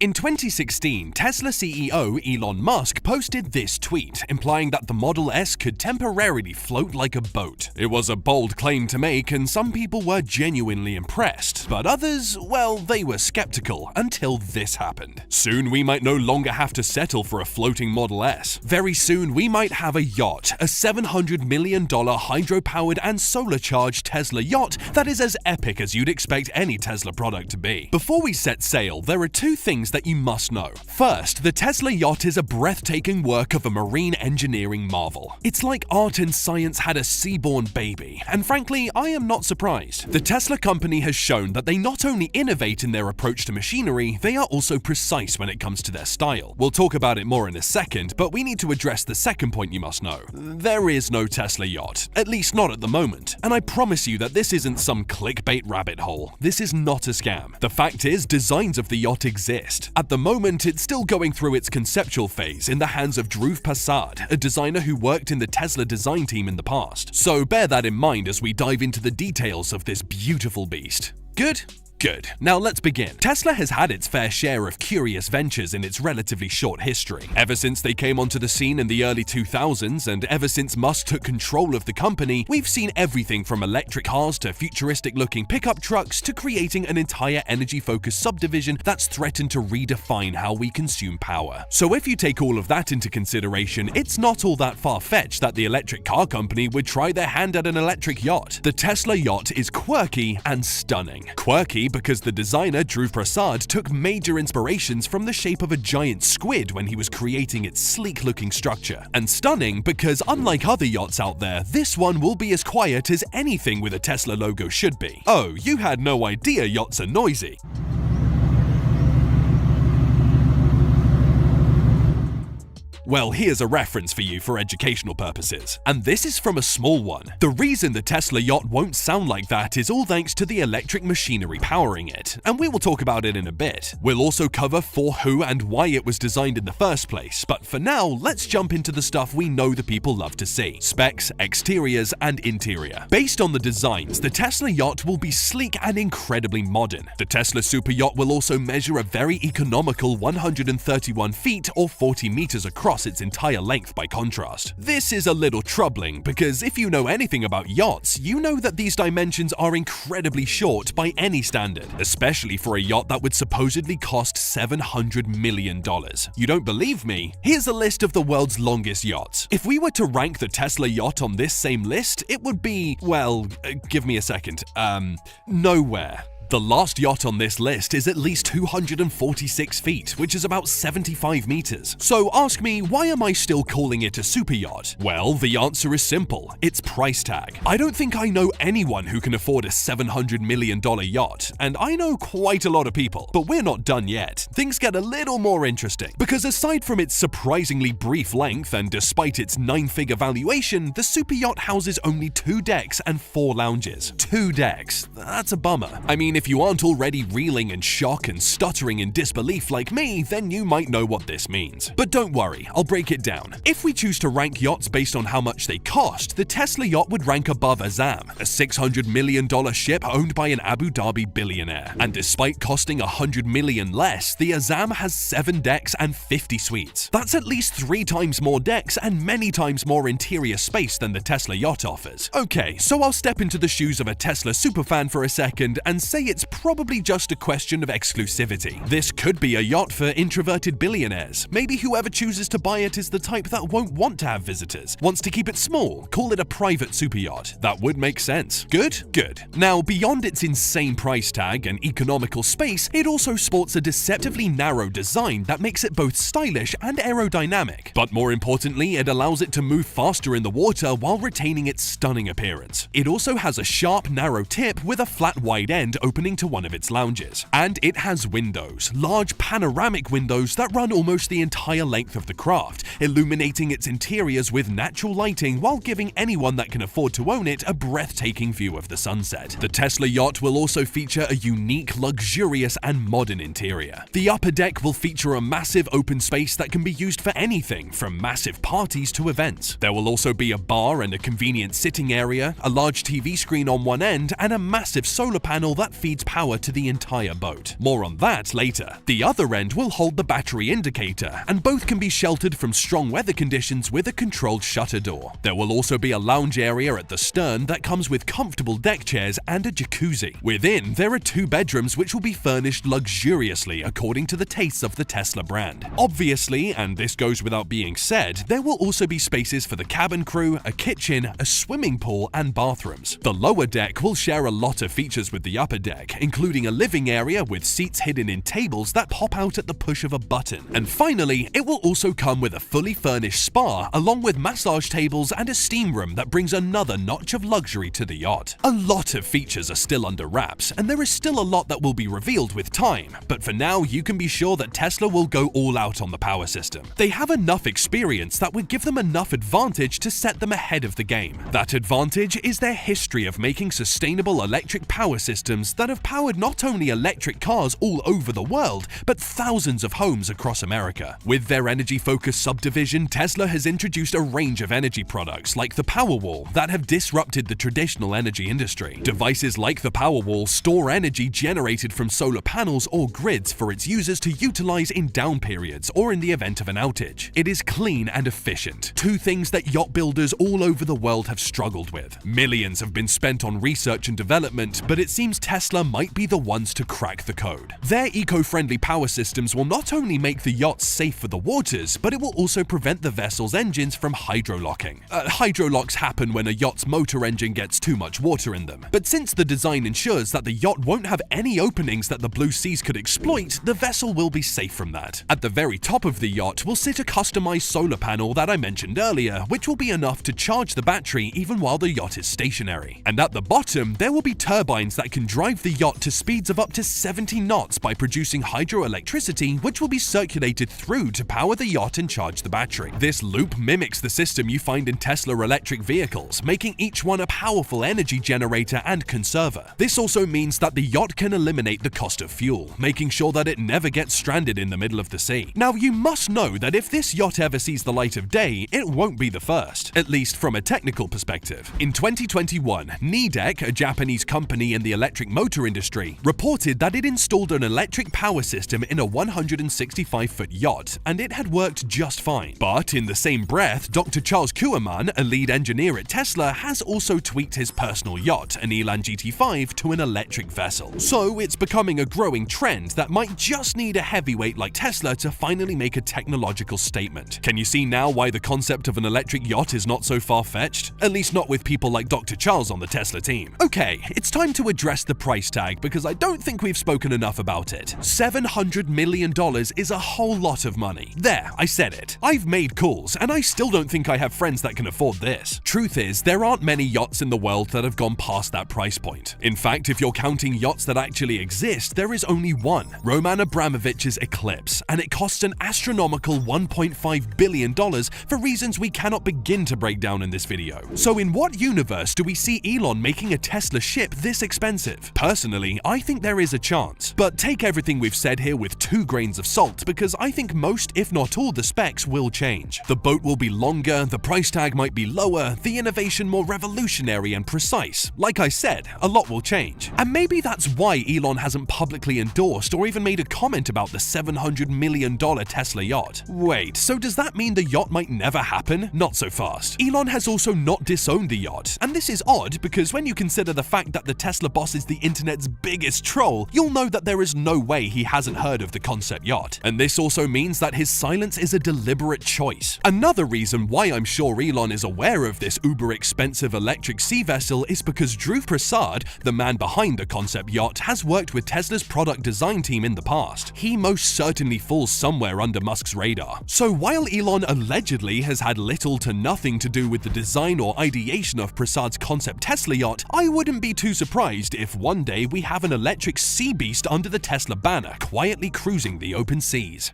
In 2016, Tesla CEO Elon Musk posted this tweet, implying that the Model S could temporarily float like a boat. It was a bold claim to make, and some people were genuinely impressed, but others, well, they were skeptical until this happened. Soon we might no longer have to settle for a floating Model S. Very soon we might have a yacht, a $700 million hydro-powered and solar-charged Tesla yacht that is as epic as you'd expect any Tesla product to be. Before we set sail, there are two things that you must know. First, the Tesla Yacht is a breathtaking work of a marine engineering marvel. It's like art and science had a seaborn baby, and frankly, I am not surprised. The Tesla company has shown that they not only innovate in their approach to machinery, they are also precise when it comes to their style. We'll talk about it more in a second, but we need to address the second point you must know. There is no Tesla Yacht, at least not at the moment, and I promise you that this isn't some clickbait rabbit hole. This is not a scam. The fact is, designs of the yacht exist. At the moment, it's still going through its conceptual phase in the hands of Dhruv Prasad, a designer who worked in the Tesla design team in the past. So bear that in mind as we dive into the details of this beautiful beast. Good? Good. Now let's begin. Tesla has had its fair share of curious ventures in its relatively short history. Ever since they came onto the scene in the early 2000s, and ever since Musk took control of the company, we've seen everything from electric cars to futuristic-looking pickup trucks to creating an entire energy-focused subdivision that's threatened to redefine how we consume power. So if you take all of that into consideration, it's not all that far-fetched that the electric car company would try their hand at an electric yacht. The Tesla Yacht is quirky and stunning. Quirky because the designer Dhruv Prasad took major inspirations from the shape of a giant squid when he was creating its sleek-looking structure. And stunning because, unlike other yachts out there, this one will be as quiet as anything with a Tesla logo should be. Oh, you had no idea yachts are noisy. Well, here's a reference for you for educational purposes. And this is from a small one. The reason the Tesla Yacht won't sound like that is all thanks to the electric machinery powering it, and we will talk about it in a bit. We'll also cover for who and why it was designed in the first place, but for now, let's jump into the stuff we know the people love to see: specs, exteriors, and interior. Based on the designs, the Tesla Yacht will be sleek and incredibly modern. The Tesla Super Yacht will also measure a very economical 131 feet or 40 meters across its entire length by contrast. This is a little troubling because if you know anything about yachts, you know that these dimensions are incredibly short by any standard, especially for a yacht that would supposedly cost $700 million. You don't believe me? Here's a list of the world's longest yachts. If we were to rank the Tesla Yacht on this same list, it would be, well, give me a second, nowhere. The last yacht on this list is at least 246 feet, which is about 75 meters. So ask me, why am I still calling it a super yacht? Well, the answer is simple: its price tag. I don't think I know anyone who can afford a $700 million yacht, and I know quite a lot of people. But we're not done yet. Things get a little more interesting, because aside from its surprisingly brief length and despite its 9-figure valuation, the super yacht houses only 2 decks and 4 lounges. 2 decks. That's a bummer. I mean, if you aren't already reeling in shock and stuttering in disbelief like me, then you might know what this means. But don't worry, I'll break it down. If we choose to rank yachts based on how much they cost, the Tesla Yacht would rank above Azam, a $600 million ship owned by an Abu Dhabi billionaire. And despite costing $100 million less, the Azam has 7 decks and 50 suites. That's at least 3 times more decks and many times more interior space than the Tesla Yacht offers. Okay, so I'll step into the shoes of a Tesla superfan for a second and say it's probably just a question of exclusivity. This could be a yacht for introverted billionaires. Maybe whoever chooses to buy it is the type that won't want to have visitors, wants to keep it small, call it a private super yacht. That would make sense. Good? Good. Now, beyond its insane price tag and economical space, it also sports a deceptively narrow design that makes it both stylish and aerodynamic. But more importantly, it allows it to move faster in the water while retaining its stunning appearance. It also has a sharp, narrow tip with a flat, wide end opening to one of its lounges. And it has windows, large panoramic windows that run almost the entire length of the craft, illuminating its interiors with natural lighting while giving anyone that can afford to own it a breathtaking view of the sunset. The Tesla Yacht will also feature a unique, luxurious, and modern interior. The upper deck will feature a massive open space that can be used for anything from massive parties to events. There will also be a bar and a convenient sitting area, a large TV screen on one end, and a massive solar panel that feeds power to the entire boat. More on that later. The other end will hold the battery indicator, and both can be sheltered from strong weather conditions with a controlled shutter door. There will also be a lounge area at the stern that comes with comfortable deck chairs and a jacuzzi. Within, there are 2 bedrooms which will be furnished luxuriously according to the tastes of the Tesla brand. Obviously, and this goes without being said, there will also be spaces for the cabin crew, a kitchen, a swimming pool, and bathrooms. The lower deck will share a lot of features with the upper deck, including a living area with seats hidden in tables that pop out at the push of a button. And finally, it will also come with a fully furnished spa along with massage tables and a steam room that brings another notch of luxury to the yacht. A lot of features are still under wraps, and there is still a lot that will be revealed with time, but for now you can be sure that Tesla will go all out on the power system. They have enough experience that would give them enough advantage to set them ahead of the game. That advantage is their history of making sustainable electric power systems that have powered not only electric cars all over the world, but thousands of homes across America. With their energy-focused subdivision, Tesla has introduced a range of energy products like the Powerwall that have disrupted the traditional energy industry. Devices like the Powerwall store energy generated from solar panels or grids for its users to utilize in down periods or in the event of an outage. It is clean and efficient, 2 things that yacht builders all over the world have struggled with. Millions have been spent on research and development, but it seems Tesla might be the ones to crack the code. Their eco-friendly power systems will not only make the yachts safe for the waters, but it will also prevent the vessel's engines from hydrolocking. Hydrolocks happen when a yacht's motor engine gets too much water in them. But since the design ensures that the yacht won't have any openings that the blue seas could exploit, the vessel will be safe from that. At the very top of the yacht will sit a customized solar panel that I mentioned earlier, which will be enough to charge the battery even while the yacht is stationary. And at the bottom, there will be turbines that can drive the yacht to speeds of up to 70 knots by producing hydroelectricity, which will be circulated through to power the yacht and charge the battery. This loop mimics the system you find in Tesla electric vehicles, making each one a powerful energy generator and conserver. This also means that the yacht can eliminate the cost of fuel, making sure that it never gets stranded in the middle of the sea. Now, you must know that if this yacht ever sees the light of day, it won't be the first, at least from a technical perspective. In 2021, Nidec, a Japanese company in the electric motor industry, reported that it installed an electric power system in a 165-foot yacht, and it had worked just fine. But in the same breath, Dr. Charles Kuhlmann, a lead engineer at Tesla, has also tweaked his personal yacht, an Elan GT5, to an electric vessel. So it's becoming a growing trend that might just need a heavyweight like Tesla to finally make a technological statement. Can you see now why the concept of an electric yacht is not so far-fetched? At least not with people like Dr. Charles on the Tesla team. Okay, it's time to address the price tag because I don't think we've spoken enough about it. $700 million is a whole lot of money. There, I said it. I've made calls, and I still don't think I have friends that can afford this. Truth is, there aren't many yachts in the world that have gone past that price point. In fact, if you're counting yachts that actually exist, there is only one, Roman Abramovich's Eclipse, and it costs an astronomical $1.5 billion for reasons we cannot begin to break down in this video. So in what universe do we see Elon making a Tesla ship this expensive? Personally, I think there is a chance, but take everything we've said here with 2 grains of salt because I think most, if not all, the specs will change. The boat will be longer, the price tag might be lower, the innovation more revolutionary and precise. Like I said, a lot will change. And maybe that's why Elon hasn't publicly endorsed or even made a comment about the $700 million Tesla yacht. Wait, so does that mean the yacht might never happen? Not so fast. Elon has also not disowned the yacht, and this is odd because when you consider the fact that the Tesla boss is the internet's biggest troll, you'll know that there is no way he hasn't heard of the concept yacht. And this also means that his silence is a deliberate choice. Another reason why I'm sure Elon is aware of this uber-expensive electric sea vessel is because Dhruv Prasad, the man behind the concept yacht, has worked with Tesla's product design team in the past. He most certainly falls somewhere under Musk's radar. So while Elon allegedly has had little to nothing to do with the design or ideation of Prasad's concept Tesla yacht, I wouldn't be too surprised if one day we have an electric sea beast under the Tesla banner quietly cruising the open seas.